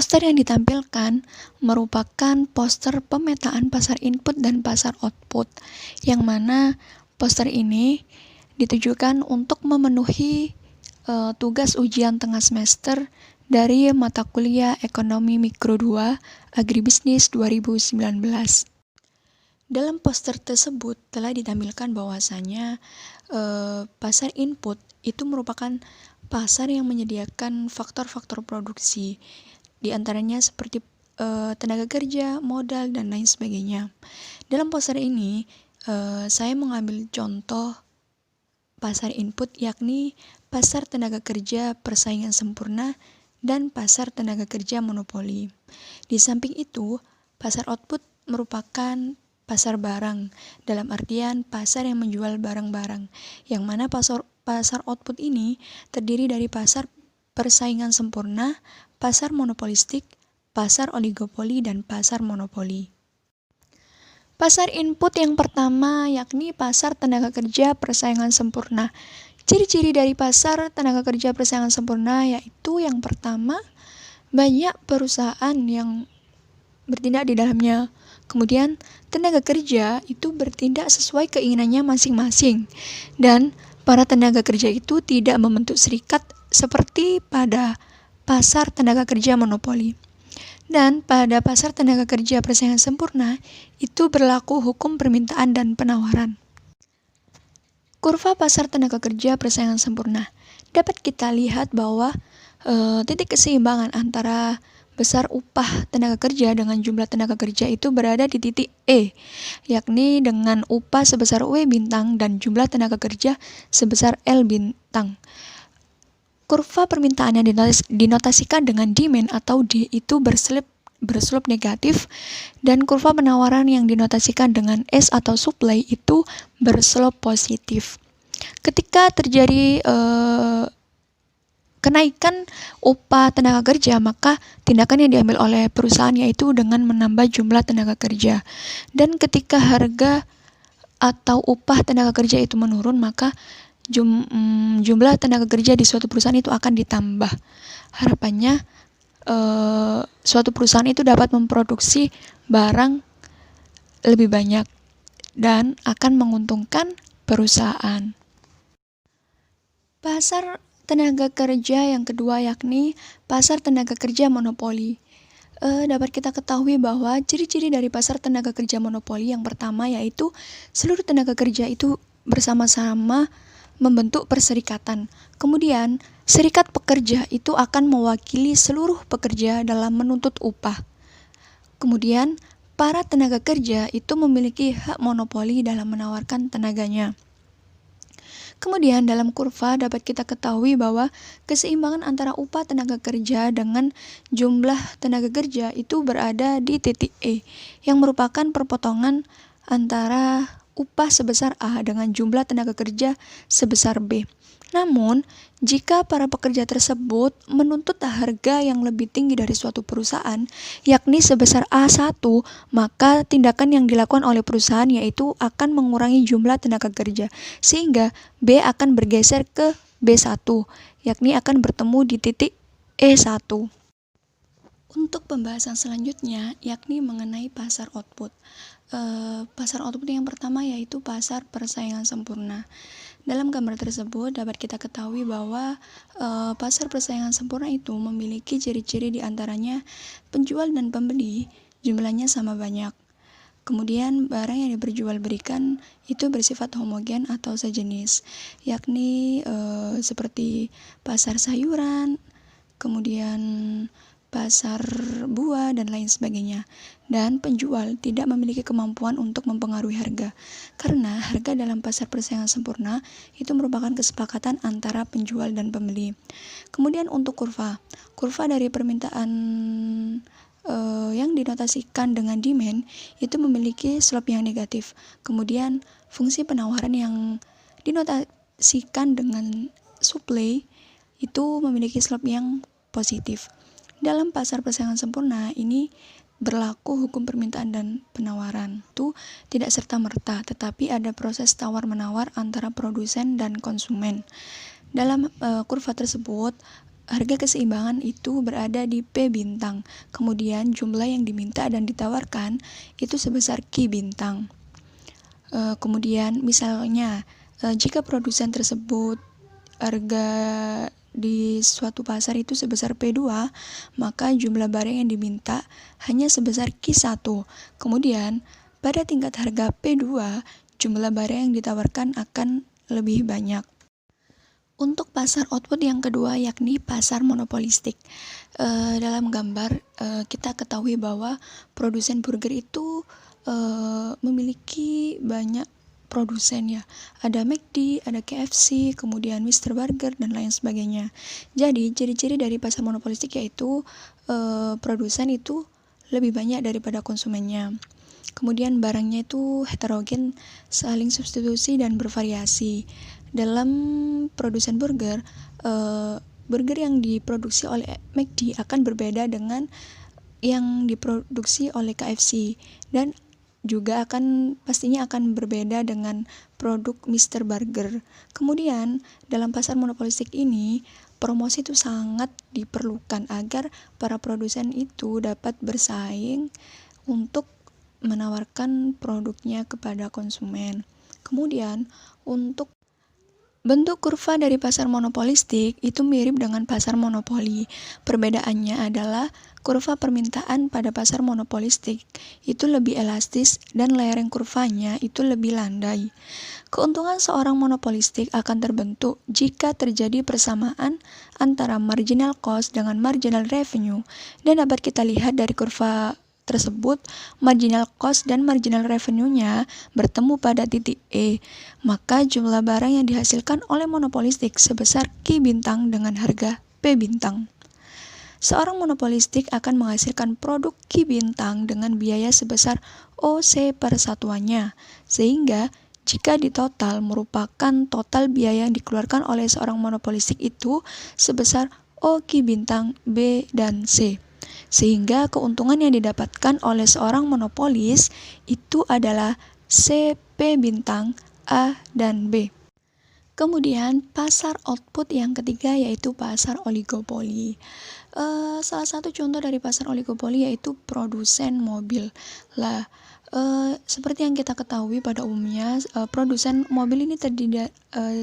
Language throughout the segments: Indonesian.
Poster yang ditampilkan merupakan poster pemetaan pasar input dan pasar output, yang mana poster ini ditujukan untuk memenuhi tugas ujian tengah semester dari mata kuliah Ekonomi Mikro 2 Agribisnis 2019. Dalam poster tersebut telah ditampilkan bahwasanya pasar input itu merupakan pasar yang menyediakan faktor-faktor produksi, di antaranya seperti tenaga kerja, modal, dan lain sebagainya. Dalam poster ini, saya mengambil contoh pasar input, yakni pasar tenaga kerja persaingan sempurna dan pasar tenaga kerja monopoli. Di samping itu, pasar output merupakan pasar barang, dalam artian pasar yang menjual barang-barang, yang mana pasar output ini terdiri dari pasar persaingan sempurna, pasar monopolistik, pasar oligopoli, dan pasar monopoli. Pasar input yang pertama yakni pasar tenaga kerja persaingan sempurna. Ciri-ciri dari pasar tenaga kerja persaingan sempurna yaitu yang pertama, banyak perusahaan yang bertindak di dalamnya. Kemudian, tenaga kerja itu bertindak sesuai keinginannya masing-masing. Dan para tenaga kerja itu tidak membentuk serikat seperti pada pasar tenaga kerja monopoli. Dan pada pasar tenaga kerja persaingan sempurna, itu berlaku hukum permintaan dan penawaran. Kurva pasar tenaga kerja persaingan sempurna. Dapat kita lihat bahwa titik keseimbangan antara besar upah tenaga kerja dengan jumlah tenaga kerja itu berada di titik E, yakni dengan upah sebesar W bintang dan jumlah tenaga kerja sebesar L bintang. Kurva permintaan yang dinotasikan dengan demand atau D itu berslope negatif, dan kurva penawaran yang dinotasikan dengan S atau supply itu berslope positif. Ketika terjadi kenaikan upah tenaga kerja, maka tindakan yang diambil oleh perusahaan yaitu dengan menambah jumlah tenaga kerja. Dan ketika harga atau upah tenaga kerja itu menurun, maka jumlah tenaga kerja di suatu perusahaan itu akan ditambah. Harapannya suatu perusahaan itu dapat memproduksi barang lebih banyak dan akan menguntungkan perusahaan. Pasar tenaga kerja yang kedua yakni pasar tenaga kerja monopoli. Dapat kita ketahui bahwa ciri-ciri dari pasar tenaga kerja monopoli yang pertama yaitu seluruh tenaga kerja itu bersama-sama membentuk perserikatan. Kemudian, serikat pekerja itu akan mewakili seluruh pekerja dalam menuntut upah. Kemudian, para tenaga kerja itu memiliki hak monopoli dalam menawarkan tenaganya. Kemudian, dalam kurva dapat kita ketahui bahwa keseimbangan antara upah tenaga kerja dengan jumlah tenaga kerja itu berada di titik E, yang merupakan perpotongan antara upah sebesar A dengan jumlah tenaga kerja sebesar B. Namun, jika para pekerja tersebut menuntut harga yang lebih tinggi dari suatu perusahaan, yakni sebesar A1, maka tindakan yang dilakukan oleh perusahaan yaitu akan mengurangi jumlah tenaga kerja, sehingga B akan bergeser ke B1, yakni akan bertemu di titik E1. Untuk pembahasan selanjutnya, yakni mengenai pasar output. Pasar output yang pertama yaitu pasar persaingan sempurna. Dalam gambar tersebut dapat kita ketahui bahwa pasar persaingan sempurna itu memiliki ciri-ciri diantaranya penjual dan pembeli jumlahnya sama banyak. Kemudian barang yang diperjualbelikan itu bersifat homogen atau sejenis, yakni seperti pasar sayuran, kemudian pasar buah, dan lain sebagainya. Dan penjual tidak memiliki kemampuan untuk mempengaruhi harga, karena harga dalam pasar persaingan sempurna itu merupakan kesepakatan antara penjual dan pembeli. Kemudian untuk kurva dari permintaan yang dinotasikan dengan demand itu memiliki slope yang negatif. Kemudian fungsi penawaran yang dinotasikan dengan supply itu memiliki slope yang positif. Dalam pasar persaingan sempurna ini berlaku hukum permintaan dan penawaran. Itu tidak serta-merta, tetapi ada proses tawar-menawar antara produsen dan konsumen. Dalam kurva tersebut harga keseimbangan itu berada di P bintang. Kemudian jumlah yang diminta dan ditawarkan itu sebesar Q bintang. Kemudian misalnya jika produsen tersebut harga di suatu pasar itu sebesar P2, maka jumlah barang yang diminta hanya sebesar Q1. Kemudian pada tingkat harga P2, jumlah barang yang ditawarkan akan lebih banyak. Untuk pasar output yang kedua yakni pasar monopolistik. Dalam gambar kita ketahui bahwa produsen burger itu memiliki banyak produsen ya. Ada McD, ada KFC, kemudian Mr. Burger dan lain sebagainya. Jadi ciri-ciri dari pasar monopolistik yaitu produsen itu lebih banyak daripada konsumennya. Kemudian barangnya itu heterogen, saling substitusi dan bervariasi. Dalam produsen burger, burger yang diproduksi oleh McD akan berbeda dengan yang diproduksi oleh KFC dan juga pastinya akan berbeda dengan produk Mr. Burger. Kemudian dalam pasar monopolistik ini promosi itu sangat diperlukan agar para produsen itu dapat bersaing untuk menawarkan produknya kepada konsumen. Kemudian untuk bentuk kurva dari pasar monopolistik itu mirip dengan pasar monopoli. Perbedaannya adalah kurva permintaan pada pasar monopolistik itu lebih elastis dan lereng kurvanya itu lebih landai. Keuntungan seorang monopolistik akan terbentuk jika terjadi persamaan antara marginal cost dengan marginal revenue, dan dapat kita lihat dari kurva tersebut, marginal cost dan marginal revenue-nya bertemu pada titik E, maka jumlah barang yang dihasilkan oleh monopolistik sebesar Q bintang dengan harga P bintang. Seorang monopolistik akan menghasilkan produk Q bintang dengan biaya sebesar OC per satuannya, sehingga jika ditotal merupakan total biaya yang dikeluarkan oleh seorang monopolistik itu sebesar OQ bintang, B, dan C. Sehingga keuntungan yang didapatkan oleh seorang monopolis itu adalah C, P bintang, A, dan B. Kemudian pasar output yang ketiga yaitu pasar oligopoli. Salah satu contoh dari pasar oligopoli yaitu produsen mobil. Seperti yang kita ketahui pada umumnya, produsen mobil ini terdiri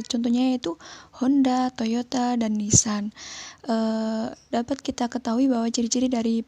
contohnya yaitu Honda, Toyota, dan Nissan. Dapat kita ketahui bahwa ciri-ciri dari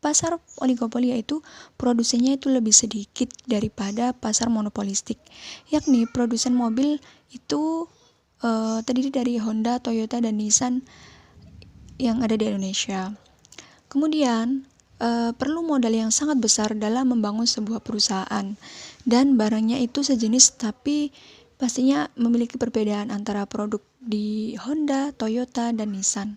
pasar oligopoli yaitu produsennya itu lebih sedikit daripada pasar monopolistik, yakni produsen mobil itu terdiri dari Honda, Toyota, dan Nissan yang ada di Indonesia. Kemudian perlu modal yang sangat besar dalam membangun sebuah perusahaan, dan barangnya itu sejenis tapi pastinya memiliki perbedaan antara produk di Honda, Toyota, dan Nissan.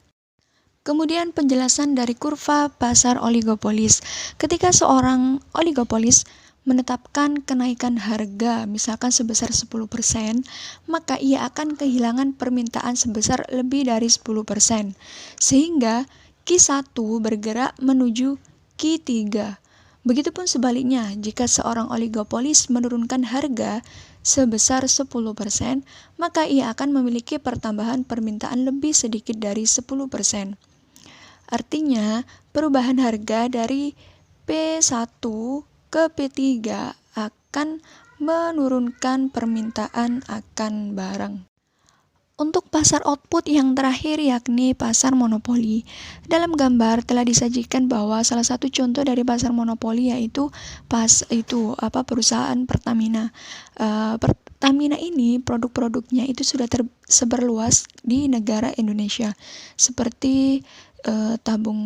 Kemudian penjelasan dari kurva pasar oligopolis. Ketika seorang oligopolis menetapkan kenaikan harga misalkan sebesar 10%, maka ia akan kehilangan permintaan sebesar lebih dari 10%. Sehingga Q1 bergerak menuju Q3. Begitupun sebaliknya, jika seorang oligopolis menurunkan harga sebesar 10%, maka ia akan memiliki pertambahan permintaan lebih sedikit dari 10%. Artinya, perubahan harga dari P1 ke P3 akan menurunkan permintaan akan barang. Untuk pasar output yang terakhir yakni pasar monopoli. Dalam gambar telah disajikan bahwa salah satu contoh dari pasar monopoli yaitu perusahaan Pertamina. Pertamina ini produk-produknya itu sudah tersebar luas di negara Indonesia, seperti tabung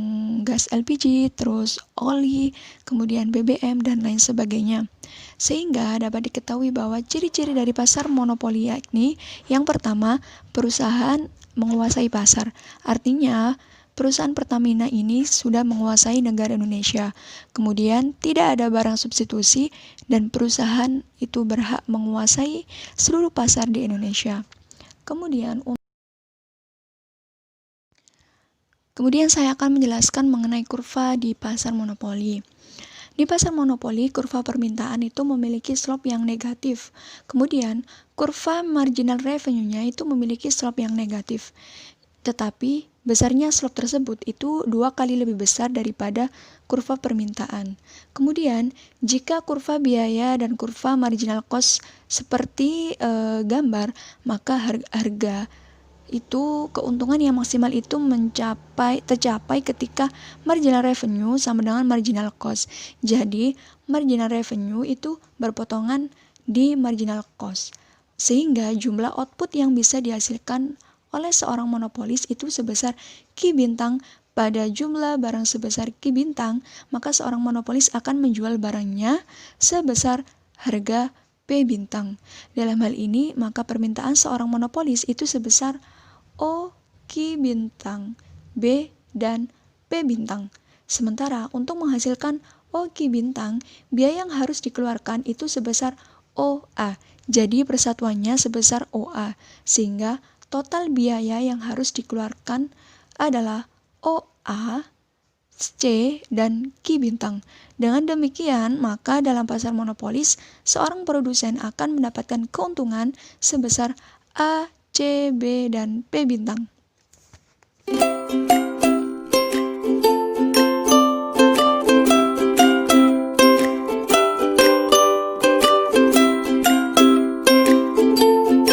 gas LPG, terus oli, kemudian BBM, dan lain sebagainya. Sehingga dapat diketahui bahwa ciri-ciri dari pasar monopoli yakni yang pertama, perusahaan menguasai pasar. Artinya, perusahaan Pertamina ini sudah menguasai negara Indonesia. Kemudian, tidak ada barang substitusi dan perusahaan itu berhak menguasai seluruh pasar di Indonesia. Kemudian saya akan menjelaskan mengenai kurva di pasar monopoli. Di pasar monopoli, kurva permintaan itu memiliki slope yang negatif. Kemudian, kurva marginal revenue-nya itu memiliki slope yang negatif. Tetapi besarnya slop tersebut itu 2 kali lebih besar daripada kurva permintaan. Kemudian, jika kurva biaya dan kurva marginal cost seperti gambar, maka harga itu keuntungan yang maksimal itu tercapai ketika marginal revenue sama dengan marginal cost. Jadi, marginal revenue itu berpotongan di marginal cost. Sehingga jumlah output yang bisa dihasilkan oleh seorang monopolis itu sebesar Q bintang pada jumlah barang sebesar Q bintang, maka seorang monopolis akan menjual barangnya sebesar harga P bintang. Dalam hal ini, maka permintaan seorang monopolis itu sebesar O Q bintang, B, dan P bintang. Sementara untuk menghasilkan O Q bintang, biaya yang harus dikeluarkan itu sebesar OA. Jadi persatuannya sebesar OA, sehingga total biaya yang harus dikeluarkan adalah OA, C, dan Q bintang. Dengan demikian, maka dalam pasar monopolis, seorang produsen akan mendapatkan keuntungan sebesar A, C, B, dan P bintang.